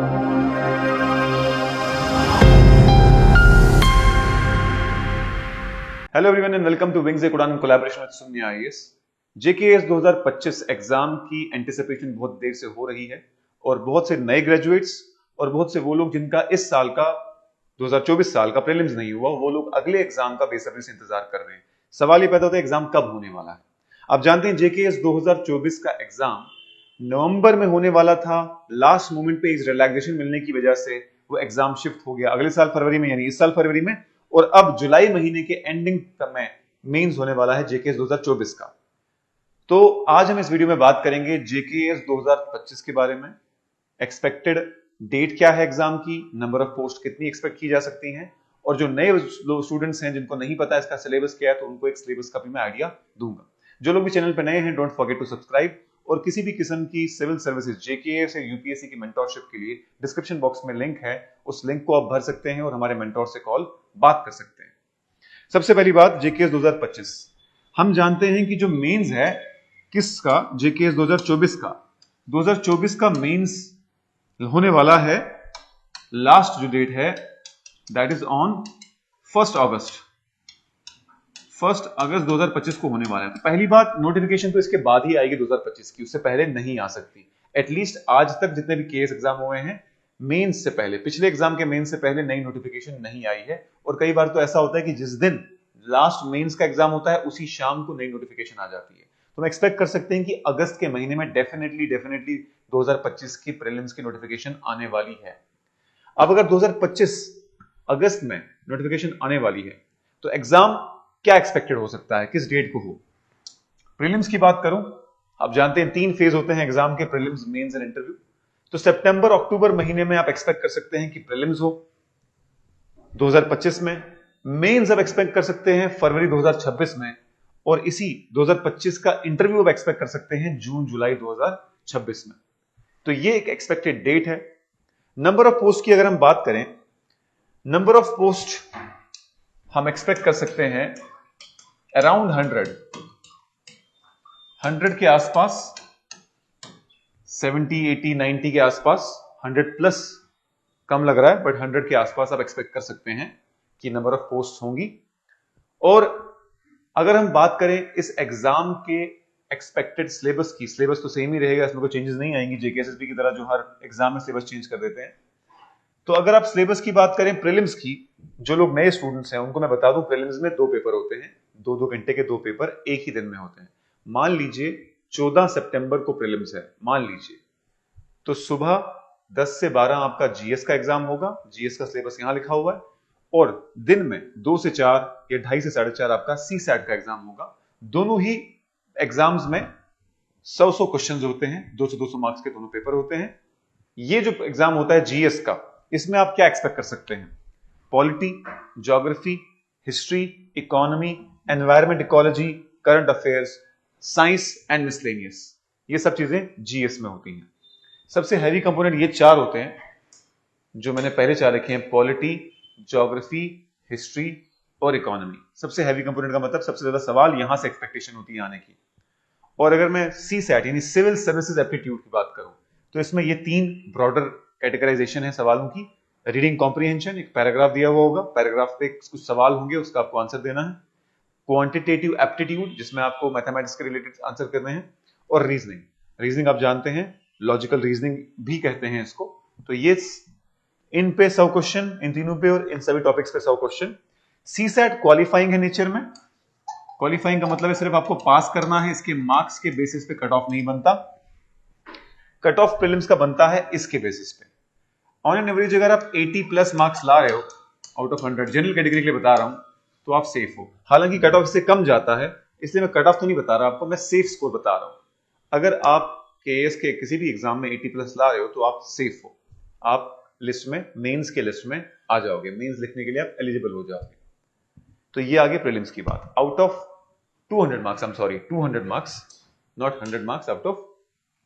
Hello everyone and welcome to wings Udaan in collaboration with Sunny IAS. JKS 2025 exam की anticipation बहुत देर से हो रही है और बहुत से नए ग्रेजुएट्स और बहुत से वो लोग जिनका इस साल का 2024 साल का प्रीलिम्स नहीं हुआ, वो लोग अगले एग्जाम का बेसब्री से इंतजार कर रहे हैं। सवाल ये पैदा होता है एग्जाम कब होने वाला है। आप जानते हैं जेकेएस 2024 का एग्जाम नवंबर में होने वाला था। लास्ट मोमेंट पे इस रिलैक्सेशन मिलने की वजह से वो एग्जाम शिफ्ट हो गया अगले साल फरवरी में, यानी इस साल फरवरी में, और अब जुलाई महीने के एंडिंग में मेंस होने वाला है जेकेएस 2024 का। तो आज हम इस वीडियो में बात करेंगे जेकेएस 2025 के बारे में। एक्सपेक्टेड डेट क्या है एग्जाम की, नंबर ऑफ पोस्ट कितनी एक्सपेक्ट की जा सकती हैं, और जो नए स्टूडेंट्स हैं जिनको नहीं पता इसका सिलेबस क्या है तो उनको एक सिलेबस का भी मैं आइडिया दूंगा। जो लोग भी चैनल पर नए हैं, डोंट फॉरगेट टू सब्सक्राइब, और किसी भी किस्म की सिविल सर्विसेज, जेकेएस या यूपीएससी की मेंटोरशिप के लिए डिस्क्रिप्शन बॉक्स में लिंक है, उस लिंक को आप भर सकते हैं और हमारे मेंटोर से कॉल बात कर सकते हैं। सबसे पहली बात, जेकेएस 2025 हम जानते हैं कि जो मेंस है किसका, जेकेएस 2024 का 2024 का मेंस होने वाला है। लास्ट जो डेट है दैट इज ऑन 1 अगस्त 2025 को होने वाला है। तो पहली बात, नोटिफिकेशन तो इसके बाद ही आएगी 2025 की, उससे पहले नहीं आ सकती। एटलीस्ट आज तक जितने भी केएस एग्जाम हुए हैं मेंस से पहले, पिछले एग्जाम के मेंस से पहले नई नोटिफिकेशन नहीं आई है। और कई बार तो ऐसा होता है कि जिस दिन लास्ट मेंस का एग्जाम होता है उसी शाम को नई नोटिफिकेशन आ जाती है। तो हम एक्सपेक्ट कर सकते हैं कि अगस्त के महीने में डेफिनेटली 2025 की प्रीलिम्स की नोटिफिकेशन आने वाली है। अब अगर 2025 अगस्त में नोटिफिकेशन आने वाली है तो एग्जाम क्या एक्सपेक्टेड हो सकता है, किस डेट को हो। प्रीलिम्स की बात करूं, आप जानते हैं 3 फेज होते हैं एग्जाम के, प्रीलिम्स, मेंस एंड इंटरव्यू। तो सितंबर अक्टूबर महीने में आप एक्सपेक्ट कर सकते हैं कि प्रीलिम्स हो 2025 में। मेंस आप एक्सपेक्ट कर सकते हैं फरवरी 2026 में, और इसी 2025 का इंटरव्यू आप एक्सपेक्ट कर सकते हैं जून जुलाई 2026 में। तो ये एक एक्सपेक्टेड डेट है। नंबर ऑफ पोस्ट की अगर हम बात करें, नंबर ऑफ पोस्ट हम एक्सपेक्ट कर सकते हैं अराउंड 100 के आसपास, 70, 80, 90 के आसपास। 100 प्लस कम लग रहा है, बट 100 के आसपास आप एक्सपेक्ट कर सकते हैं कि नंबर ऑफ पोस्ट होंगी। और अगर हम बात करें इस एग्जाम के एक्सपेक्टेड सिलेबस की, सिलेबस तो सेम ही रहेगा, इसमें कोई चेंजेस नहीं आएंगी जेकेएसएसबी की तरह जो हर एग्जाम में सिलेबस चेंज कर देते हैं। तो अगर आप सिलेबस की बात करें प्रीलिम्स की, जो लोग नए स्टूडेंट्स हैं उनको मैं बता दूं, प्रीलिम्स में 2 पेपर होते हैं, 2-2 घंटे के 2 पेपर एक ही दिन में होते हैं। मान लीजिए 14 सितंबर को प्रीलिम्स है, मान लीजिए, तो सुबह 10 से 12 आपका जीएस का एग्जाम होगा, जीएस का सिलेबस यहां लिखा हुआ है, और दिन में 2 से 4 या 2:30 से 4:30 आपका सीसैट का एग्जाम होगा। दोनों ही एग्जाम्स में 100 क्वेश्चंस होते हैं, 200 मार्क्स के दोनों पेपर होते हैं। ये जो एग्जाम होता है जीएस का, इसमें आप क्या एक्सपेक्ट कर सकते हैं, polity, geography, history, economy, environment, ecology, current affairs, science and miscellaneous, ये सब चीजें जीएस में होती हैं। सबसे हैवी कंपोनेंट ये 4 होते हैं जो मैंने पहले 4 रखे हैं, पॉलिटी, ज्योग्राफी, हिस्ट्री और इकोनॉमी। सबसे हैवी कंपोनेंट का मतलब सबसे ज्यादा सवाल यहां से एक्सपेक्टेशन होती है आने की। और अगर मैं सीसैट यानी सिविल सर्विसेज एप्टीट्यूड की बात करूं तो इसमें ये 3 ब्रॉडर कैटेगराइजेशन है सवालों की। रीडिंग कॉम्प्रिहेंशन, एक पैराग्राफ दिया हुआ होगा, पैराग्राफ पे कुछ सवाल होंगे, उसका आपको आंसर देना है। क्वांटिटेटिव एप्टीट्यूड, जिसमें आपको मैथमेटिक्स के रिलेटेड आंसर करने हैं। और रीजनिंग, रीजनिंग आप जानते हैं, लॉजिकल रीजनिंग भी कहते हैं इसको। तो ये इन पे 100 क्वेश्चन, इन तीनों पे और इन सभी टॉपिक्स पे 100 क्वेश्चन। सीसैट क्वालिफाइंग है नेचर में। क्वालिफाइंग का मतलब है सिर्फ आपको पास करना है, इसके मार्क्स के बेसिस पे कट ऑफ नहीं बनता। कट ऑफ प्रीलिम्स का बनता है इसके बेसिस पे। ऑन एन एवरेज अगर आप 80 प्लस मार्क्स ला रहे हो आउट ऑफ 100, जनरल कैटेगरी के लिए बता रहा हूं, तो आप सेफ हो। हालांकि कट ऑफ इससे कम जाता है, इसलिए मैं कट ऑफ तो नहीं बता रहा आपको, मैं सेफ स्कोर बता रहा हूं। अगर आप केएस के किसी भी एग्जाम में 80 प्लस ला रहे हो तो आप सेफ हो, आप लिस्ट में, मेंस के लिस्ट में आ जाओगे, मेंस लिखने के लिए आप एलिजिबल हो जाओगे। तो ये आगे प्रीलिम्स की बात। Out of 200 marks, I am sorry, 200 marks, not 100 marks, out of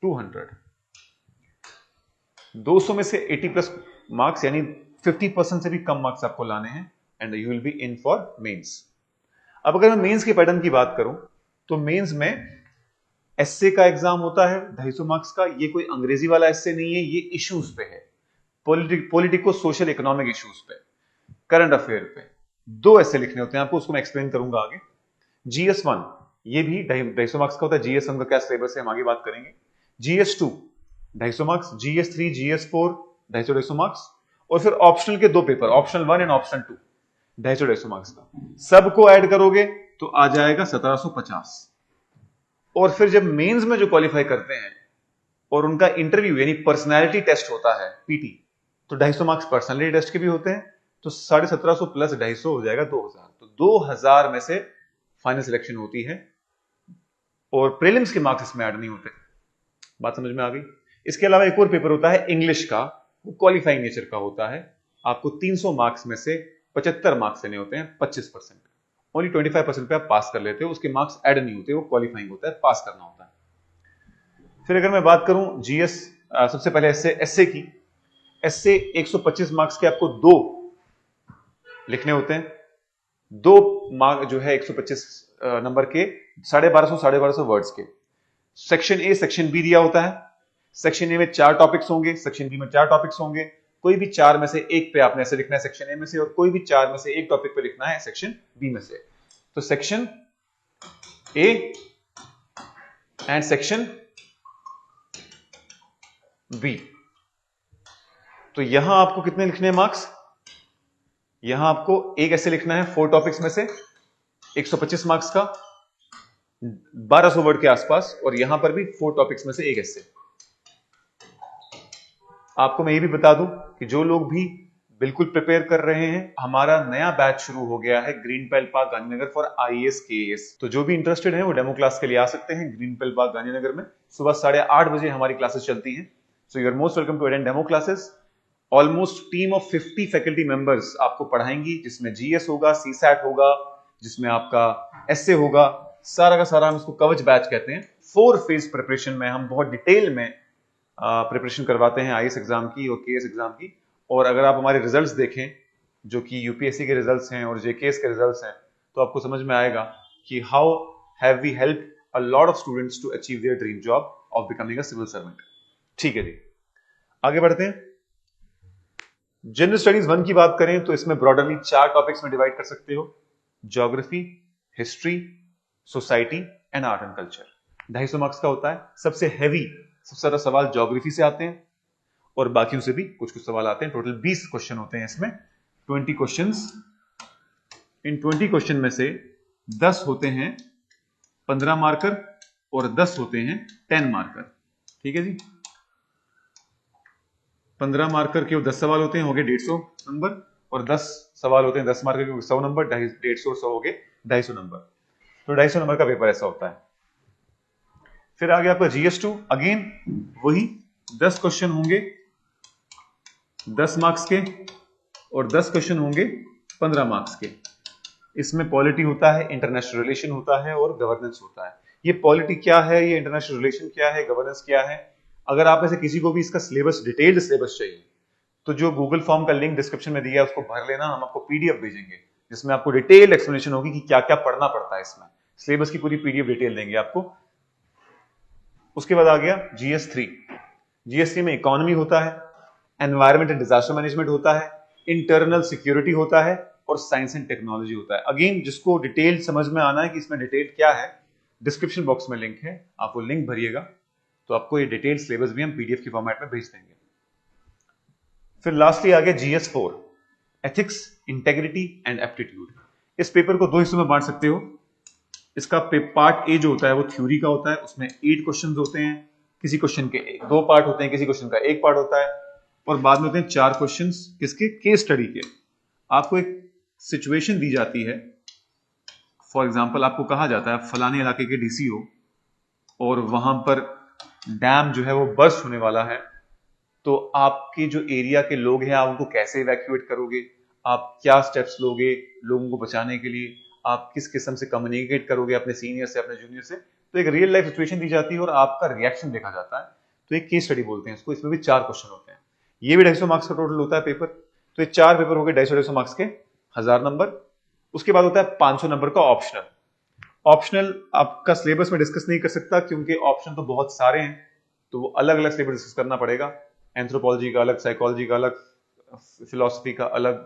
200, 200 में से 80 प्लस मार्क्स यानी 50% से भी कम मार्क्स आपको लाने हैं, and you will be in for mains. अब अगर मैं मेंस के पैटर्न की बात करूं तो मेंस में एसए का एग्जाम होता है 250 मार्क्स का। ये कोई अंग्रेजी वाला एसए नहीं है, ये इश्यूज पे है। पॉलिटिको सोशल इकोनॉमिक इश्यूज पे, करंट अफेयर पे 2 ऐसे लिखने होते हैं आपको, उसको मैं एक्सप्लेन करूंगा आगे। GS1 ये भी 250 मार्क्स का होता है। GS1 का क्या सिलेबस है हम आगे बात करेंगे। GS2 250 marks, GS3 GS4 250 marks, और फिर ऑप्शनल के 2 paper, optional 1 and optional 2 250 marks का। सबको ऐड करोगे तो आ जाएगा 1750। और फिर जब मेंस में जो क्वालिफाई करते हैं और उनका इंटरव्यू यानी पर्सनैलिटी टेस्ट होता है PT, तो 250 मार्क्स पर्सनैलिटी टेस्ट के भी होते हैं, तो 1750 प्लस 250 हो जाएगा 2000। तो 2000 में से फाइनल सिलेक्शन होती है और प्रीलिम्स के मार्क्स इसमें ऐड नहीं होते। बात समझ में आ गई। इसके अलावा एक और पेपर होता है इंग्लिश का, वो क्वालिफाइंग नेचर का होता है। आपको 300 मार्क्स में से 75 मार्क्स लेने होते हैं, 25%। ओनली 25% पे आप पास कर लेते हो, उसके मार्क्स ऐड नहीं होते, वो क्वालिफाइंग होता है, पास करना होता है। फिर अगर मैं बात करूं GS, सबसे पहले एसए की। एसए 125 मार्क्स के आपको 2 लिखने होते हैं। 2 मार्क जो है 125 नंबर के 1250 वर्ड्स के। सेक्शन ए सेक्शन बी दिया होता है। सेक्शन ए में 4 टॉपिक्स होंगे, सेक्शन बी में 4 टॉपिक्स होंगे। कोई भी 4 में से एक पे आपने ऐसे लिखना है सेक्शन ए में से, और कोई भी 4 में से एक टॉपिक पे लिखना है सेक्शन बी में से। तो section A and section B. तो यहां आपको कितने लिखने हैं मार्क्स? यहां आपको एक ऐसे लिखना है 4 टॉपिक्स में से 125 मार्क्स का, 1200 वर्ड के आसपास, और यहां पर भी 4 टॉपिक्स में से एक ऐसे। आपको मैं ये भी बता दूं कि जो लोग भी बिल्कुल प्रिपेयर कर रहे हैं, हमारा नया बैच शुरू हो गया है green pale park Gandhinagar for IAS KAS। तो जो भी इंटरेस्टेड है वो डेमो क्लास के लिए आ सकते हैं ग्रीन पेल पार्क गांधीनगर में। सुबह 8:30 बजे हमारी क्लासेस चलती हैं। So you are most welcome to attend demo classes. Almost team of 50 faculty members आपको पढ़ाएंगी, जिसमें GS होगा, CSAT होगा, जिसमें आपका एसए होगा, सारा का सारा हम इसको कवच बैच कहते हैं। 4 फेज प्रिपरेशन में हम बहुत डिटेल में प्रिपरेशन करवाते हैं IAS एग्जाम की और KS एग्जाम की। और अगर आप हमारे रिजल्ट्स देखें जो कि UPSC के रिजल्ट्स हैं और JKS के रिजल्ट्स हैं, तो आपको समझ में आएगा कि how have we help a lot of students to achieve their dream job of becoming a civil servant. ठीक है जी, आगे बढ़ते हैं। जनरल स्टडीज 1 की बात करें तो इसमें ब्रॉडरली 4 टॉपिक्स में डिवाइड कर सकते हो: geography, history, society and art and culture. 250 marks का होता है। सबसे हैवी, सबसे ज्यादा सवाल ज्योग्राफी से आते हैं और बाकियों से भी कुछ कुछ सवाल आते हैं। टोटल 20 क्वेश्चन होते हैं इसमें, 20 क्वेश्चंस। इन 20 क्वेश्चन में से 10 होते हैं 15 मार्कर और 10 होते हैं 10 मार्कर। ठीक है जी, 15 मार्कर के 10 सवाल होते हैं, हो गए 150 नंबर, और 10 सवाल होते हैं 10 मार्कर के 100 नंबर, 150 और 100 हो गए 250 नंबर। तो 250 नंबर का पेपर ऐसा होता है। फिर आगे आपका GS2, अगेन वही 10 क्वेश्चन होंगे 10 मार्क्स के, और 10 क्वेश्चन होंगे 15 मार्क्स के। इसमें पॉलिटी होता है, इंटरनेशनल रिलेशन होता है और गवर्नेंस होता है। ये पॉलिटी क्या है, ये इंटरनेशनल रिलेशन क्या है, गवर्नेंस क्या है, अगर आप में से किसी को भी इसका सिलेबस, डिटेल्ड सिलेबस चाहिए, तो जो गूगल फॉर्म का लिंक डिस्क्रिप्शन में दिया है उसको भर लेना। हम आपको PDF भेजेंगे जिसमें आपको डिटेल एक्सप्लेनेशन होगी कि क्या क्या पढ़ना पड़ता है इसमें। सिलेबस की पूरी PDF डिटेल देंगे आपको। उसके बाद आ गया GS3। GS3 में इकोनॉमी होता है, एनवायरमेंट एंड डिजास्टर मैनेजमेंट होता है, इंटरनल सिक्योरिटी होता है और साइंस एंड टेक्नोलॉजी होता है। अगेन जिसको डिटेल समझ में आना है कि इसमें डिटेल क्या है, डिस्क्रिप्शन बॉक्स में लिंक है, आप वो लिंक भरिएगा तो आपको ये डिटेल सिलेबस भी हम PDF के फॉर्मेट में भेज देंगे। फिर लास्टली आ गया GS4, ethics, integrity and aptitude. इस पेपर को 2 हिस्सों में बांट सकते हो। इसका पार्ट ए जो होता है वो थ्योरी का होता है, उसमें 8 क्वेश्चंस होते हैं। किसी क्वेश्चन के 2 पार्ट होते हैं, किसी क्वेश्चन का 1 पार्ट होता है, और बाद में होते हैं 4 क्वेश्चंस किसके, केस स्टडी के। आपको एक सिचुएशन दी जाती है, फॉर एग्जांपल आपको कहा जाता है फलाने इलाके के DC हो और वहां पर डैम जो है वो बर्स्ट होने वाला है, तो आपके जो एरिया के लोग हैं आप उनको कैसे इवैक्यूएट करोगे, आप क्या स्टेप्स लोगे लोगों को बचाने के लिए, आप किस किस्म से कम्युनिकेट करोगे अपने सीनियर से, अपने जूनियर से। तो एक रियल लाइफ सिचुएशन दी जाती है और आपका रिएक्शन देखा जाता है, तो एक केस स्टडी बोलते हैं इसको। इसमें भी 4 क्वेश्चन होते हैं। ये भी 250 मार्क्स का टोटल होता है पेपर। तो ये 4 पेपर हो गए 250 मार्क्स के, 1000 नंबर। उसके बाद होता है 500 नंबर का ऑप्शनल। ऑप्शनल आपका सिलेबस में डिस्कस नहीं कर सकता क्योंकि ऑप्शन तो बहुत सारे हैं, तो वो अलग अलग सिलेबस डिस्कस करना पड़ेगा। एंथ्रोपोलॉजी का अलग, साइकोलॉजी का अलग, फिलोसफी का अलग,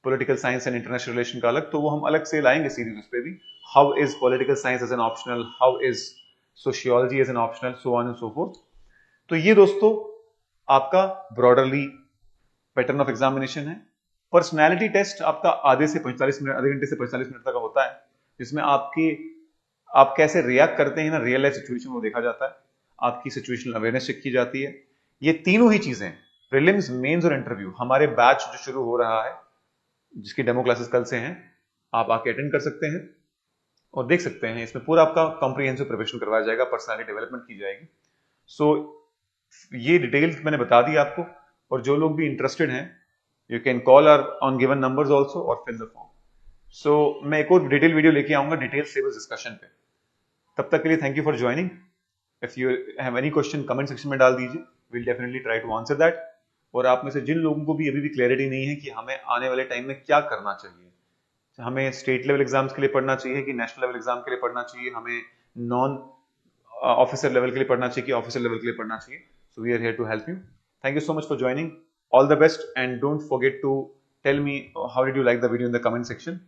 political science and international relation का अलग, तो वो हम अलग से लाएंगे सीरीज उस पे भी। How is political science as an optional, how is sociology as an optional, so on and so forth. तो ये दोस्तों आपका ब्रॉडरली पैटर्न ऑफ एग्जामिनेशन है। पर्सनैलिटी टेस्ट आपका आधे घंटे से 45 मिनट तक होता है, जिसमें आप कैसे रिएक्ट करते हैं ना रियल लाइफ सिचुएशन, वो देखा जाता है। आपकी सिचुएशनल अवेयरनेस चेक की जाती है। ये तीनों ही चीजें, प्रीलिम्स, मेंस और इंटरव्यू, हमारे बैच जो शुरू हो रहा है, जिसकी डेमो क्लासेस कल से हैं, आप आके अटेंड कर सकते हैं और देख सकते हैं। इसमें पूरा आपका कॉम्प्रिहेंसिव प्रिपरेशन करवाया जाएगा, पर्सनैलिटी डेवलपमेंट की जाएगी। सो ये डिटेल्स मैंने बता दी आपको, और जो लोग भी इंटरेस्टेड हैं, you can call our on given numbers also और फिल द फॉर्म। सो मैं एक और डिटेल वीडियो लेके आऊंगा डिटेल सिलेबस डिस्कशन पे। तब तक के लिए thank you for joining. If you have any question comment section में डाल दीजिए, will definitely try to answer that. और आप में से जिन लोगों को भी अभी भी क्लैरिटी नहीं है कि हमें आने वाले टाइम में क्या करना चाहिए, हमें स्टेट लेवल एग्जाम्स के लिए पढ़ना चाहिए कि नेशनल लेवल एग्जाम के लिए पढ़ना चाहिए, हमें नॉन ऑफिसर लेवल के लिए पढ़ना चाहिए कि ऑफिसर लेवल के लिए पढ़ना चाहिए, so we are here to help you. Thank you so much for joining, all the best, and don't forget to tell me how did you like the video in the comment section.